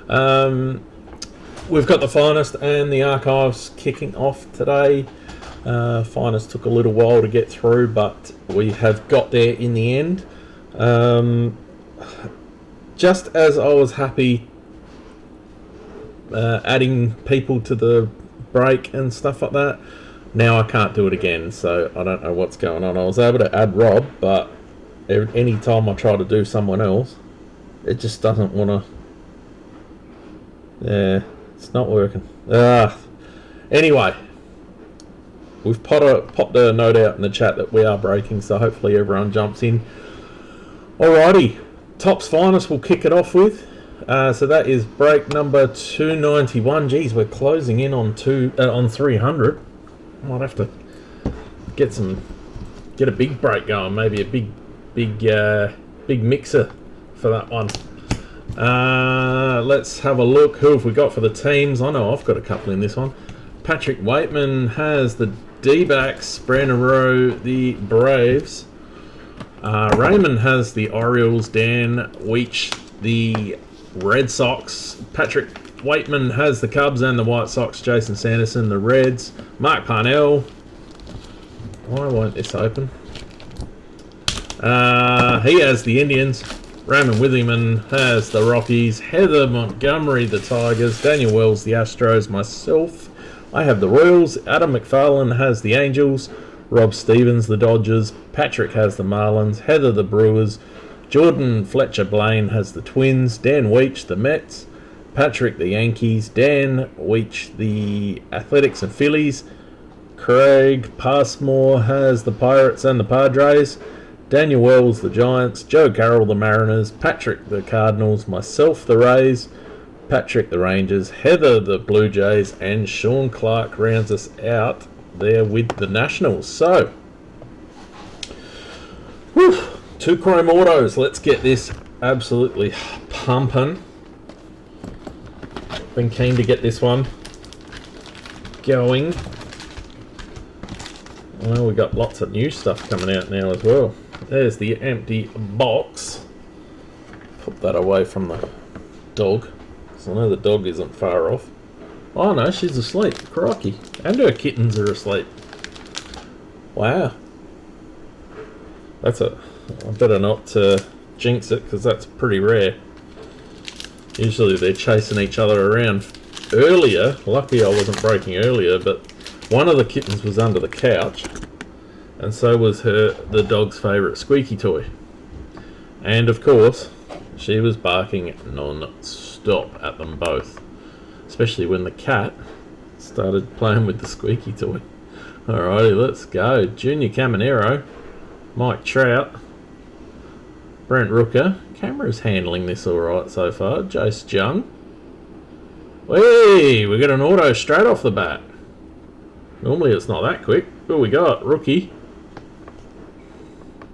Um, we've got the Finest and the Archives kicking off today. Finest took a little while to get through, but we have got there in the end. Just as I was happy adding people to the break and stuff like that, now I can't do it again, so I don't know what's going on. I was able to add Rob, but any time I try to do someone else, it just doesn't want to. Yeah, it's not working. Anyway, we've popped a note out in the chat that we are breaking, so hopefully everyone jumps in. Alrighty, Topps Finest will kick it off with. So that is break number 291. Geez, we're closing in on 300. Might have to get a big break going. Maybe a big mixer for that one. Let's have a look. Who have we got for the teams? I know I've got a couple in this one. Patrick Waitman has the D-backs, Brandon Rowe the Braves, Raymond has the Orioles, Dan Weech the Red Sox, Patrick Waitman has the Cubs and the White Sox, Jason Sanderson the Reds, Mark Parnell, why won't this open? He has the Indians, Raymond Withyman has the Rockies, Heather Montgomery the Tigers, Daniel Wells the Astros, myself, I have the Royals, Adam McFarlane has the Angels, Rob Stevens the Dodgers, Patrick has the Marlins, Heather the Brewers, Jordan Fletcher Blaine has the Twins, Dan Weech the Mets, Patrick the Yankees, Dan Weech the Athletics and Phillies, Craig Passmore has the Pirates and the Padres, Daniel Wells the Giants, Joe Carroll the Mariners, Patrick the Cardinals, myself the Rays, Patrick the Rangers, Heather the Blue Jays, and Sean Clark rounds us out there with the Nationals. So, two chrome autos. Let's get this absolutely pumping. Been keen to get this one going. Well, we got lots of new stuff coming out now as well. There's the empty box. Put that away from the dog, because I know the dog isn't far off. Oh no, she's asleep. Crikey. And her kittens are asleep. Wow. I better not jinx it, because that's pretty rare. Usually they're chasing each other around. Earlier, lucky I wasn't breaking earlier, but one of the kittens was under the couch. And so was the dog's favourite squeaky toy. And of course, she was barking non-stop at them both. Especially when the cat started playing with the squeaky toy. Alrighty, let's go. Junior Caminero, Mike Trout, Brent Rooker. Camera's handling this alright so far. Jace Jung. Hey, we got an auto straight off the bat. Normally it's not that quick. Who we got? Rookie.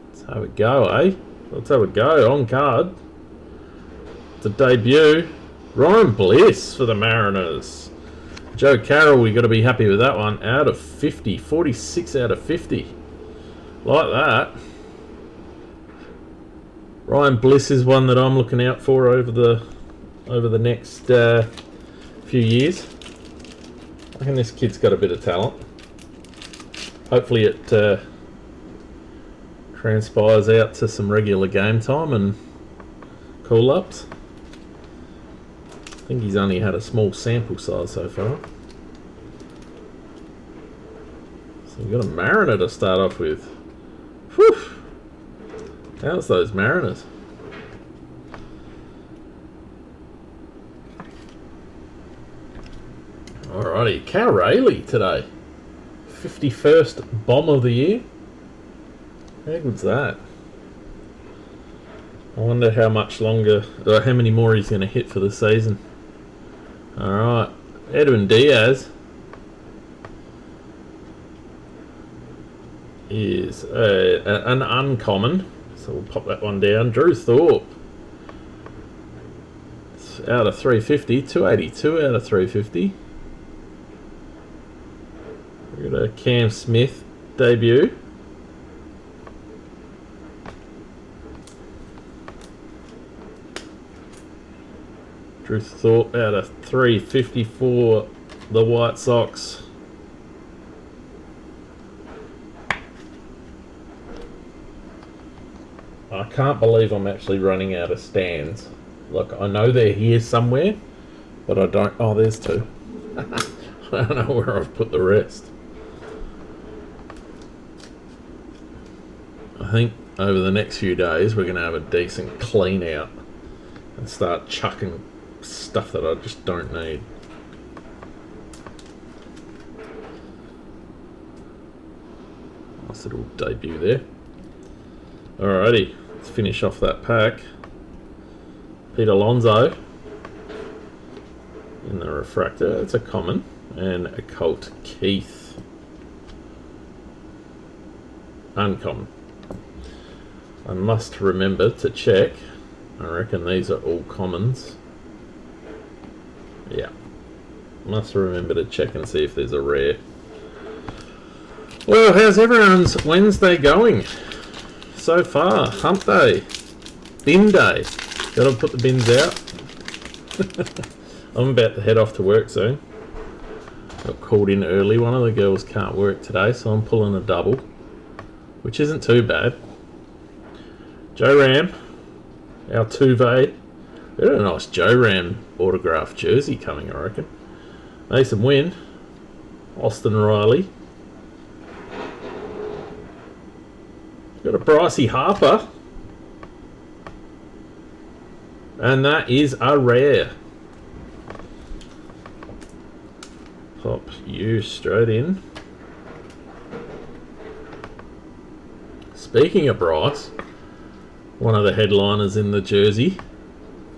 Let's have a go, eh? Let's have a go. On card. It's a debut. Ryan Bliss for the Mariners. Joe Carroll, we got to be happy with that one. Out of 50. 46 out of 50. Like that. Ryan Bliss is one that I'm looking out for over the next few years. I reckon this kid's got a bit of talent. Hopefully it transpires out to some regular game time and call-ups. I think he's only had a small sample size so far. So we've got a Mariner to start off with. Whew! How's those Mariners? Alrighty, Cal Rayleigh today. 51st bomb of the year. How good's that? I wonder how much longer, or how many more he's going to hit for the season. Alright, Edwin Diaz is an uncommon, so we'll pop that one down. Drew Thorpe, it's out of 350, 282 out of 350. We've got a Cam Smith debut. Drew Thorpe out of 350 for the White Sox. I can't believe I'm actually running out of stands. Look, I know they're here somewhere, but I don't... Oh, there's two. I don't know where I've put the rest. I think over the next few days we're going to have a decent clean out and start chucking stuff that I just don't need. Nice little debut there. Alrighty, let's finish off that pack. Pete Alonso in the refractor, it's a common, and a Colt Keith. Uncommon. I must remember to check. I reckon these are all commons. Yeah. Must remember to check and see if there's a rare. Well, how's everyone's Wednesday going so far? Hump day. Bin day. Gotta put the bins out. I'm about to head off to work soon. Got called in early. One of the girls can't work today, so I'm pulling a double, which isn't too bad. Joe Ram, our Tuve. We've got a nice Joe Ram autographed jersey coming, I reckon. Mason Wynn, Austin Riley. Got a Brycey Harper. And that is a rare. Pop you straight in. Speaking of Bryce, one of the headliners in the jersey.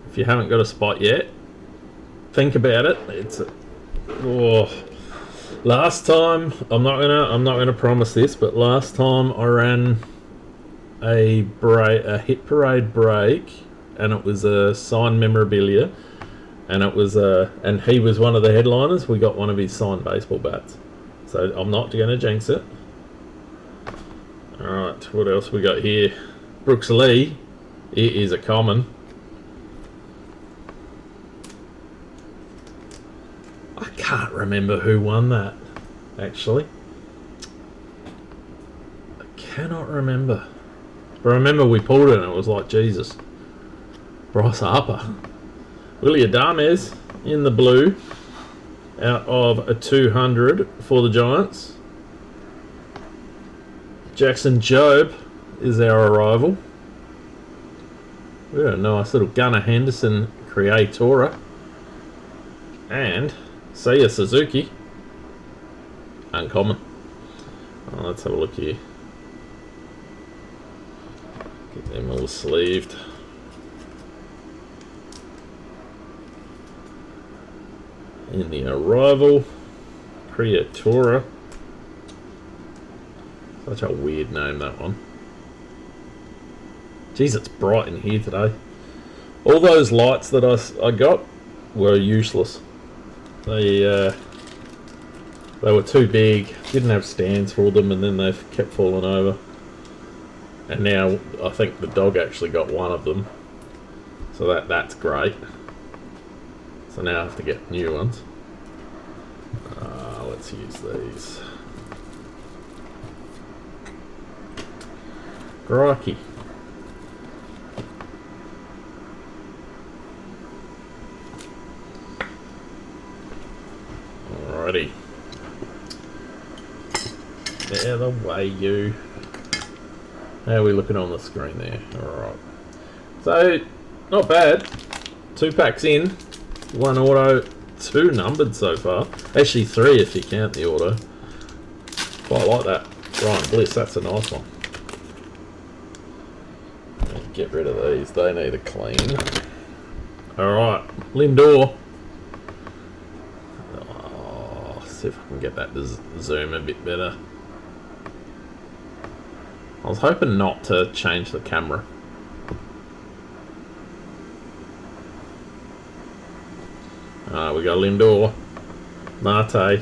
If you haven't got a spot yet, think about it. It's last time I'm not gonna promise this, but last time I ran a hit parade break, and it was a signed memorabilia, and it was and he was one of the headliners. We got one of his signed baseball bats, so I'm not gonna jinx it. All right, what else we got here? Brooks Lee, it is a common. I can't remember who won that, actually. I cannot remember. But I remember we pulled it and it was like, Jesus. Bryce Harper. Willie Adames in the blue out of a 200 for the Giants. Jackson Jobe is our arrival. We got a nice little Gunnar Henderson Creatora. And Seiya Suzuki. Uncommon. Oh, let's have a look here. Get them all sleeved. In the arrival, Creatora. Such a weird name, that one. Jeez, it's bright in here today. All those lights that I got were useless. They were too big, didn't have stands for them, and then they've kept falling over. And now I think the dog actually got one of them, so that's great. So now I have to get new ones. Let's use these. Crikey. Alrighty. There the way you. How are we looking on the screen there? Alright. So, not bad. 2 packs in. 1 auto, 2 numbered so far. Actually 3 if you count the auto. Quite like that. Ryan Bliss, that's a nice one. Get rid of these, they need a clean. Alright, Lindor. Oh, see if I can get that to zoom a bit better. I was hoping not to change the camera. We got Lindor, Marte,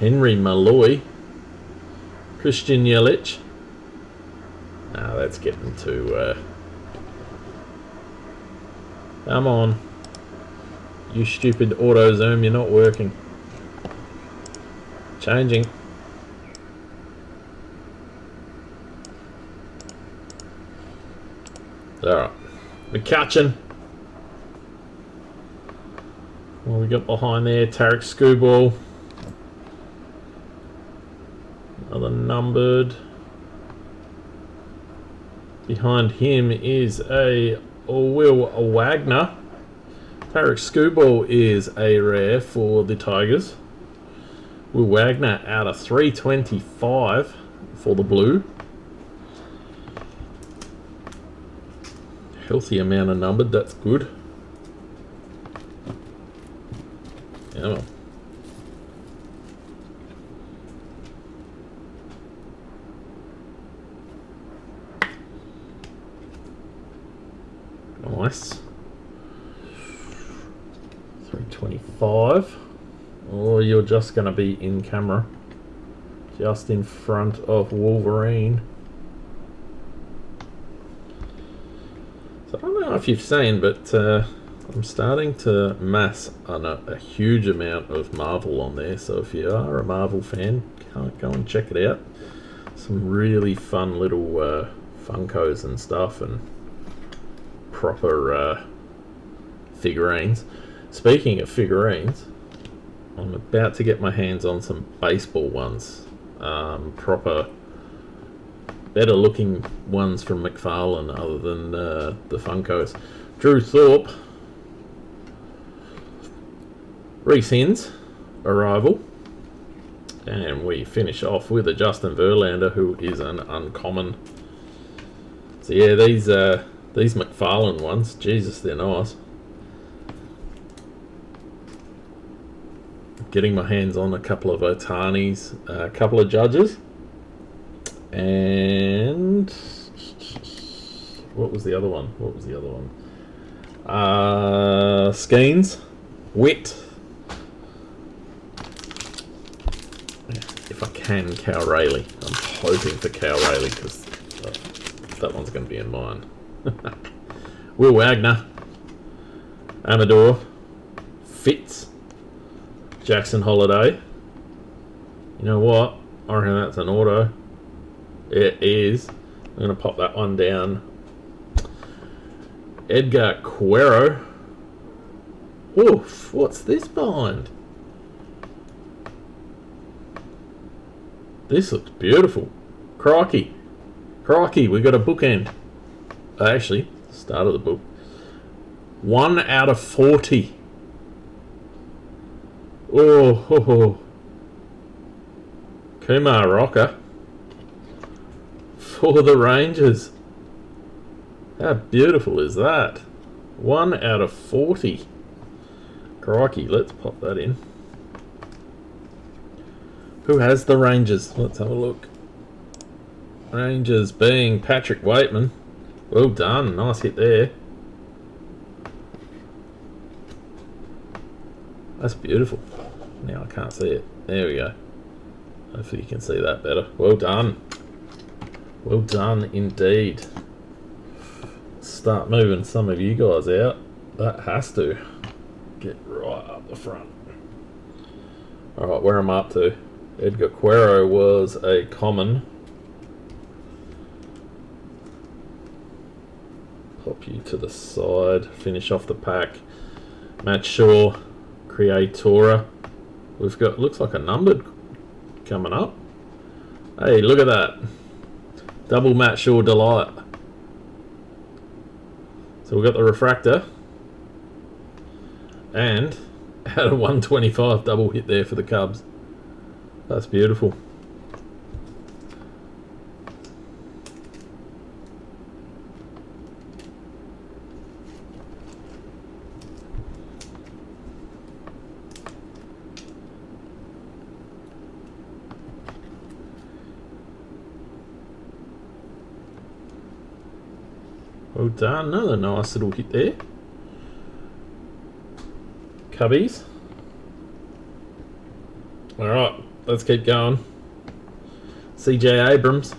Henry Malloy, Christian Yelich. That's getting too... come on. You stupid auto zoom, you're not working. Changing. Alright. McCutcheon. What we got behind there? Tarek Screwball. Another numbered. Behind him is a Will Wagner. Tarek Screwball is a rare for the Tigers. Will Wagner out of 325 for the Blue. Healthy amount of numbered, that's good. Yeah, well. Nice. 325. Or you're just going to be in camera. Just in front of Wolverine. So I don't know if you've seen, but I'm starting to mass on a huge amount of Marvel on there. So if you are a Marvel fan, go and check it out. Some really fun little Funkos and stuff, and proper figurines. Speaking of figurines, I'm about to get my hands on some baseball ones. Proper, better looking ones from McFarlane other than the Funkos. Drew Thorpe. Reese Hins, arrival. And we finish off with a Justin Verlander, who is an uncommon. So yeah, these McFarlane ones, Jesus, they're nice. Getting my hands on a couple of Otanis, a couple of Judges, and what was the other one? Skeens, Witt. If I can, Cal Rayleigh. I'm hoping for Cal Rayleigh because that one's going to be in mine. Will Wagner, Amador, Fitz, Jackson Holiday. You know what? I reckon that's an auto. It is. I'm going to pop that one down. Edgar Quero. Oof, what's this behind? This looks beautiful. Crikey. Crikey, we got a bookend. Actually, start of the book. 1 out of 40. Oh, ho, ho. Kumar Rocker for the Rangers. How beautiful is that? 1 out of 40. Crikey, let's pop that in. Who has the Rangers? Let's have a look. Rangers being Patrick Waitman. Well done, nice hit there. That's beautiful. Now I can't see it. There we go. Hopefully you can see that better. Well done. Well done indeed. Start moving some of you guys out. That has to. Get right up the front. Alright, where am I up to? Edgar Quero was a common. Pop you to the side. Finish off the pack. Matt Shaw, Creatora. We've got, looks like a numbered coming up. Hey, look at that. Double Matt Shaw Delight. So we've got the refractor. And out of 125 double hit there for the Cubs. That's beautiful. Well done. Another nice little hit there. Cubbies. Alright, let's keep going. CJ Abrams.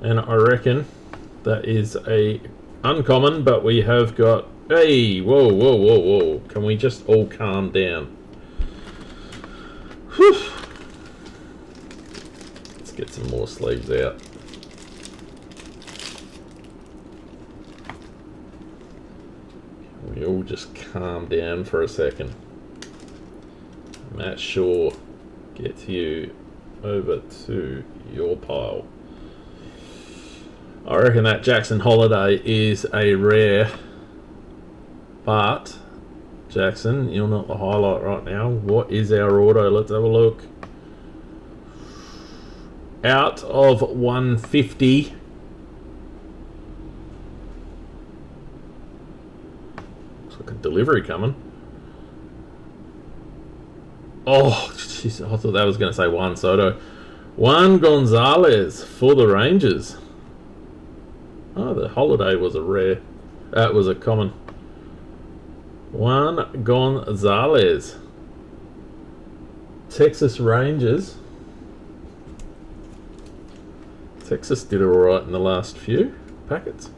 And I reckon that is a uncommon, but we have got... Hey, whoa, whoa, whoa, whoa. Can we just all calm down? Whew. Let's get some more sleeves out. We all just calm down for a second. Matt Shaw, get you over to your pile. I reckon that Jackson Holiday is a rare, but Jackson, you're not the highlight right now. What is our auto? Let's have a look. Out of 150. Looks like a delivery coming. Oh, jeez, I thought that was going to say Juan Soto. Juan Gonzalez for the Rangers. Oh, the Holiday was a rare. That was a common. Juan Gonzalez. Texas Rangers. Texas did alright in the last few packets.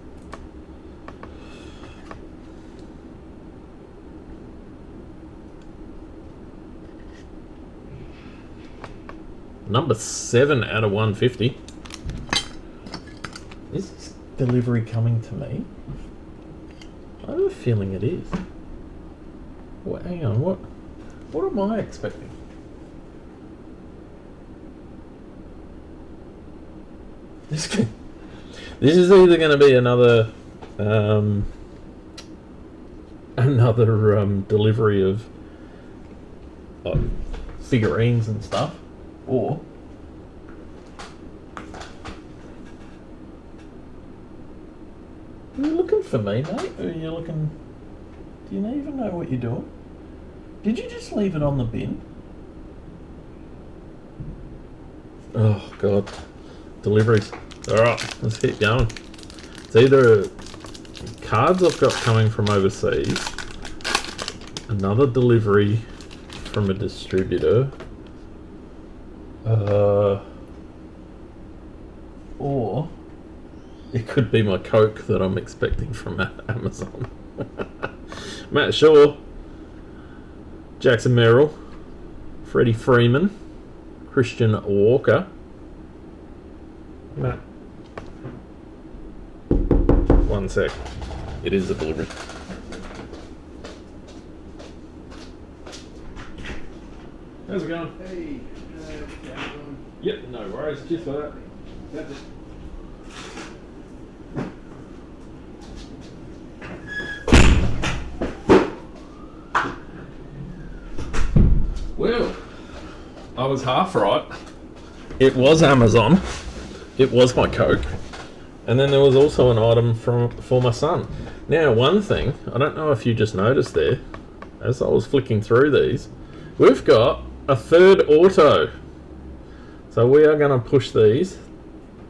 Number 7 out of 150. Is this delivery coming to me? I have a feeling it is. Well, hang on, what am I expecting? This is either going to be another delivery of figurines and stuff, or are you looking for me, mate? Or are you looking? Do you even know what you're doing? Did you just leave it on the bin? Oh God, deliveries. All right, let's keep going. It's either cards I've got coming from overseas, another delivery from a distributor, or it could be my Coke that I'm expecting from Amazon. Matt Shaw, Jackson Merrill, Freddie Freeman, Christian Walker. Matt. One sec. It is a delivery. How's it going? Hey, Yep, no worries. Cheers for that. that's it. Well, I was half right. It was Amazon. It was my Coke. And then there was also an item for my son. Now, one thing, I don't know if you just noticed there, as I was flicking through these, we've got a third auto. So we are going to push these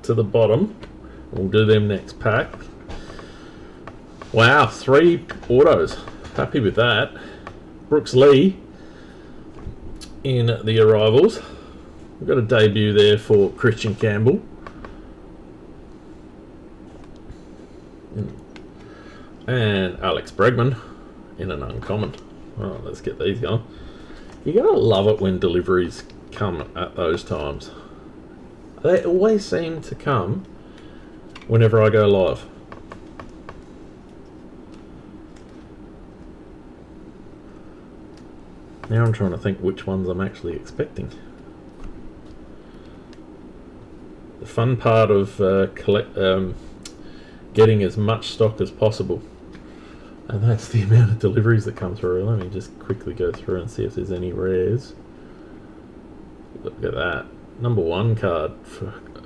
to the bottom. We'll do them next pack. Wow, 3 autos. Happy with that. Brooks Lee in the arrivals. We've got a debut there for Christian Campbell. And Alex Bregman in an uncommon. Alright, let's get these going. You're going to love it when deliveries come at those times. They always seem to come whenever I go live. Now I'm trying to think which ones I'm actually expecting. The fun part of getting as much stock as possible, and that's the amount of deliveries that come through. Let me just quickly go through and see if there's any rares. Look at that. Number 1 card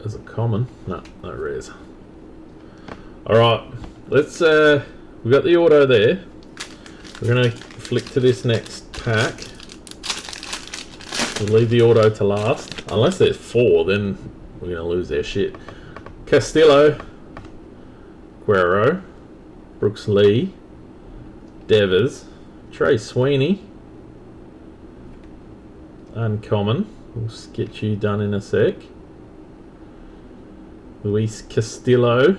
as a common. No rares. Alright, let's we've got the auto there. We're gonna flick to this next pack. We'll leave the auto to last. Unless there's 4, then we're gonna lose their shit. Castillo, Guerrero, Brooks Lee, Devers, Trey Sweeney, uncommon. We'll get you done in a sec. Luis Castillo,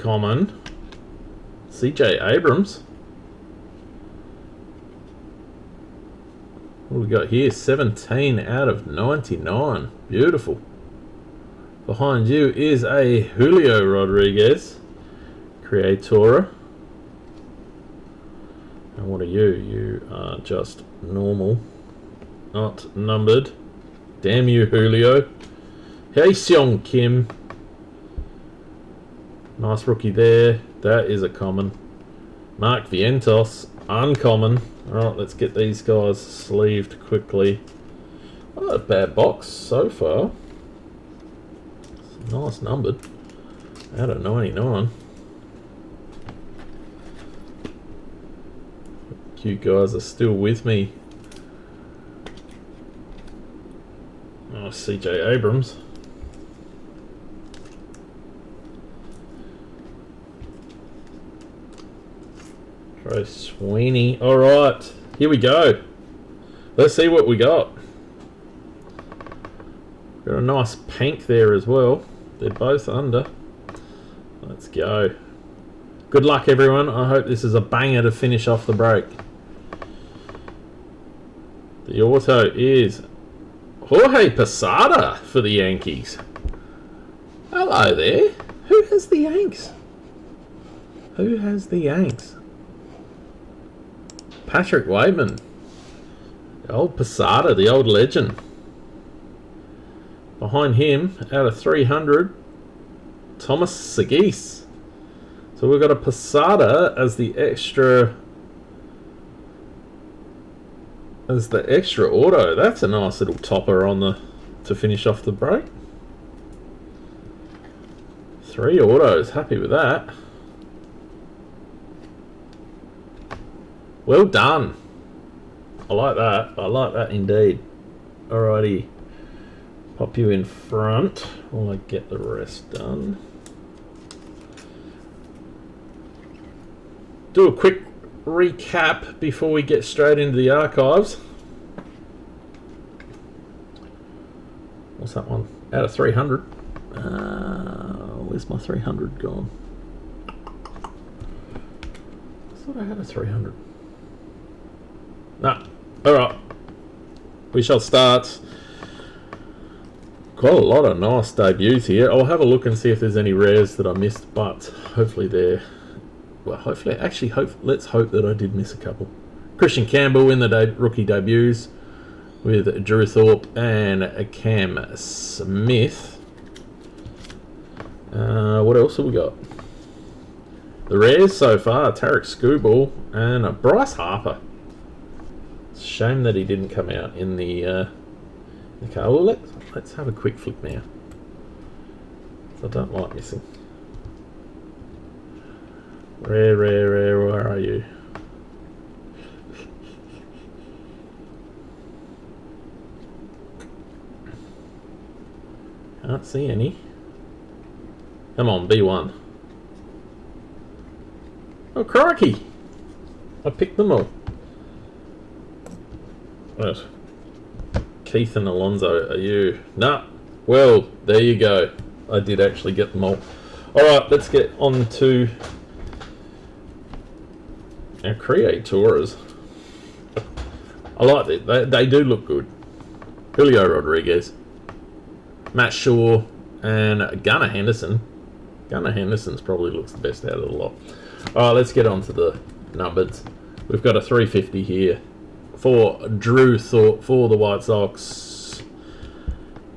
common. CJ Abrams. What do we got here? 17 out of 99. Beautiful. Behind you is a Julio Rodriguez. Creatora. And what are you? You are just normal. Not numbered. Damn you, Julio. Hae-Seong Kim. Nice rookie there. That is a common. Mark Vientos. Uncommon. Alright, let's get these guys sleeved quickly. Not a bad box so far. Nice numbered. Out of 99. You guys are still with me. Oh, CJ Abrams. Trey Sweeney. Alright, here we go. Let's see what we got. Got a nice pink there as well. They're both under. Let's go. Good luck, everyone. I hope this is a banger to finish off the break. The auto is Jorge Posada for the Yankees. Hello there. Who has the Yanks? Who has the Yanks? Patrick Waitman. The old Posada, the old legend. Behind him, out of 300, Thomas Segis. So we've got a Posada as the extra auto. That's a nice little topper on the to finish off the break. 3 autos, happy with that. Well done. I like that. I like that indeed. Alrighty. Pop you in front while I get the rest done. Do a quick recap before we get straight into the archives. What's that one? Out of 300. Where's my 300 gone? I thought I had a 300. Nah. Alright. We shall start. Quite a lot of nice debuts here. I'll have a look and see if there's any rares that I missed, but hopefully they're... Well, hopefully... Actually, let's hope that I did miss a couple. Christian Campbell in the rookie debuts with Drew Thorpe and Cam Smith. What else have we got? The rares so far, Tarek Skubal and Bryce Harper. It's a shame that he didn't come out in the car. Well, let's have a quick flick now. I don't like missing. Rare, where are you? Can't see any. Come on, B1. Oh, crikey! I picked them all. Right. Keith and Alonso, are you? Nah. Well, there you go. I did actually get them all. Alright, let's get on to our Creators. I like it. They do look good. Julio Rodriguez, Matt Shaw, and Gunnar Henderson. Gunnar Henderson's probably looks the best out of the lot. Alright, let's get on to the numbers. We've got a 350 here for Drew Thorpe for the White Sox.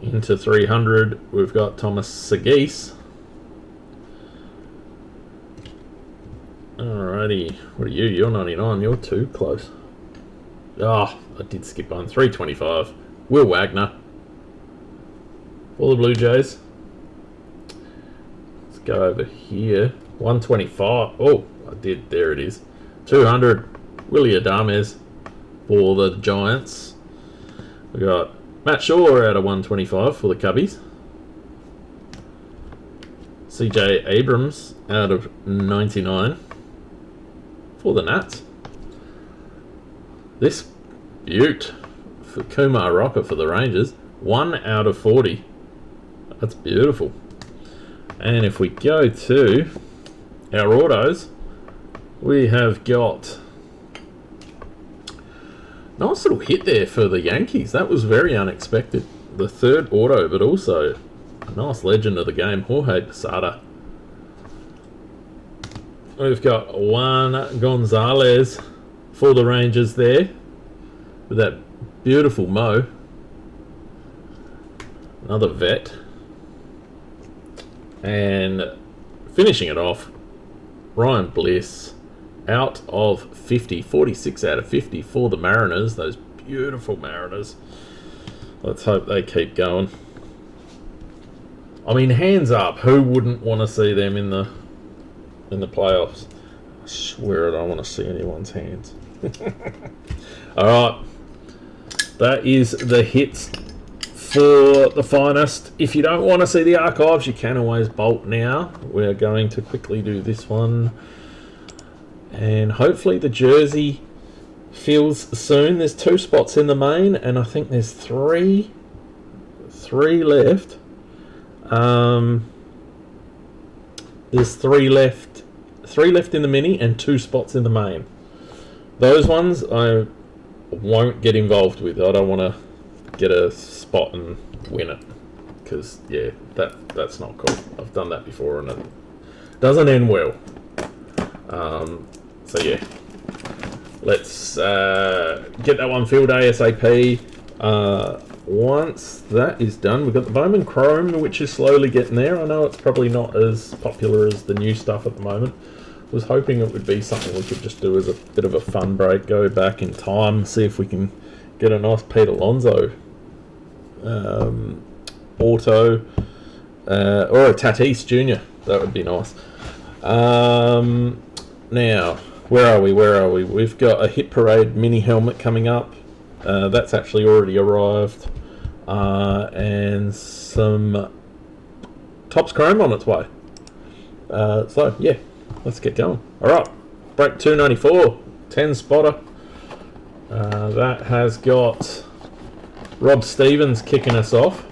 Into 300, we've got Thomas Segis. Alrighty, what are you? You're 99, you're too close. Oh, I did skip on. 325. Will Wagner for the Blue Jays. Let's go over here. 125. Oh, I did. There it is. 200. Willie Adames for the Giants. We got Matt Shaw out of 125 for the Cubbies. CJ Abrams out of 99 for the Nats. This beaut for Kumar Rocker for the Rangers. 1 out of 40. That's beautiful. And if we go to our autos, we have got nice little hit there for the Yankees. That was very unexpected. The third auto, but also a nice legend of the game, Jorge Posada. We've got Juan Gonzalez for the Rangers there with that beautiful mo. Another vet. And finishing it off, Ryan Bliss out of 50, 46 out of 50 for the Mariners. Those beautiful Mariners. Let's hope they keep going. I mean, hands up, who wouldn't want to see them in the playoffs? I swear I don't want to see anyone's hands. Alright. That is the hits for the finest. If you don't want to see the archives, you can always bolt now. We're going to quickly do this one. And hopefully the jersey fills soon. There's 2 spots in the main, and I think there's three left. There's 3 left. 3 left in the mini and 2 spots in the main. Those ones I won't get involved with. I don't want to get a spot and win it, because yeah, that's not cool. I've done that before and it doesn't end well. So yeah, let's get that one filled ASAP. Once that is done, we've got the Bowman Chrome, which is slowly getting there. I know it's probably not as popular as the new stuff at the moment. Was hoping it would be something we could just do as a bit of a fun break, go back in time, see if we can get a nice Pete Alonso auto, or a Tatis Jr. That would be nice. Now, where are we? We've got a Hit Parade mini helmet coming up. That's actually already arrived. And some Topps Chrome on its way. So, yeah, let's get going. Alright, break 294, 10 spotter. That has got Rob Stevens kicking us off.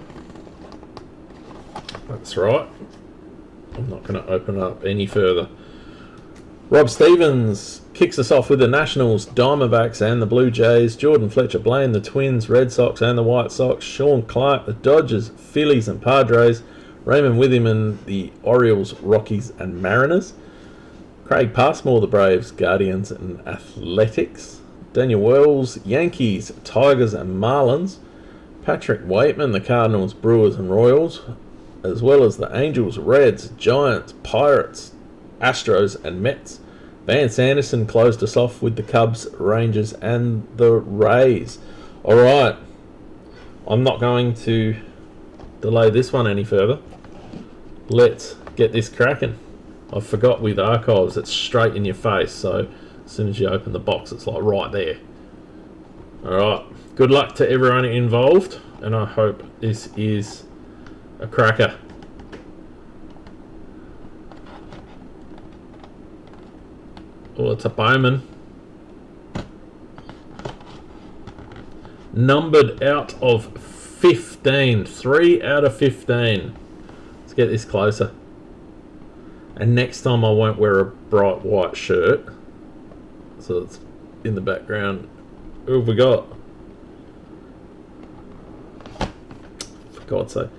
That's right. I'm not going to open up any further. Rob Stevens kicks us off with the Nationals, Diamondbacks and the Blue Jays, Jordan Fletcher Blaine, the Twins, Red Sox and the White Sox, Sean Clark, the Dodgers, Phillies and Padres, Raymond Withyman, the Orioles, Rockies and Mariners, Craig Passmore, the Braves, Guardians and Athletics, Daniel Wells, Yankees, Tigers and Marlins, Patrick Waitman, the Cardinals, Brewers and Royals, as well as the Angels, Reds, Giants, Pirates, Astros and Mets. Vance Anderson closed us off with the Cubs, Rangers and the Rays. Alright, I'm not going to delay this one any further. Let's get this cracking. I forgot with archives, it's straight in your face, so as soon as you open the box, it's like right there. Alright, good luck to everyone involved, and I hope this is a cracker. Oh, it's a Bowman. Numbered out of 15. 3 out of 15. Let's get this closer. And next time I won't wear a bright white shirt. So it's in the background. Who have we got? For God's sake.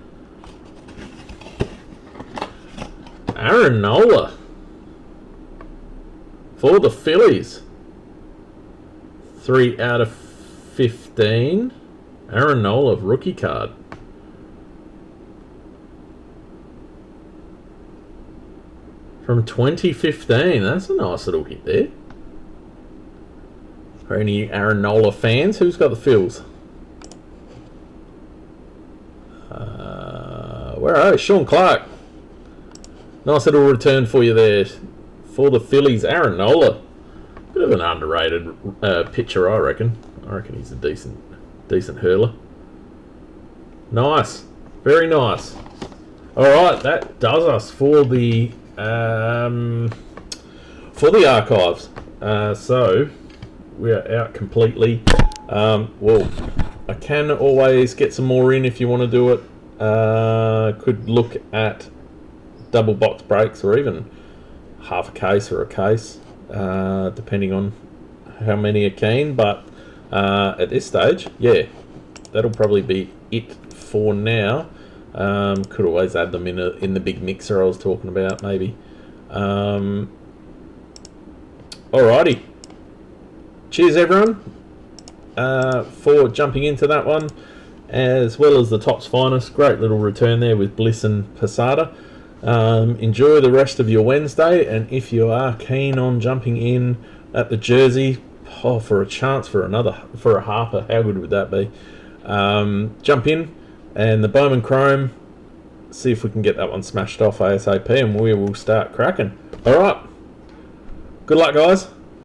Aaron Nola. For the Phillies. 3 out of 15. Aaron Nola, rookie card. From 2015. That's a nice little hit there. For any Aaron Nola fans, who's got the Phils? Where are you? Sean Clark. Nice little return for you there. For the Phillies, Aaron Nola. Bit of an underrated pitcher, I reckon. I reckon he's a decent hurler. Nice. Very nice. Alright, that does us for the archives. So we are out completely. Well, I can always get some more in if you want to do it. Could look at double box breaks or even half a case or a case, depending on how many are keen. But at this stage, yeah, that'll probably be it for now. Could always add them in the big mixer I was talking about, maybe. Alrighty. Cheers, everyone, for jumping into that one, as well as the Topps Finest. Great little return there with Bliss and Posada. Enjoy the rest of your Wednesday, and if you are keen on jumping in at the jersey, for a chance for a Harper, how good would that be? Jump in, and the Bowman Chrome, see if we can get that one smashed off ASAP, and we will start cracking. Alright, good luck, guys.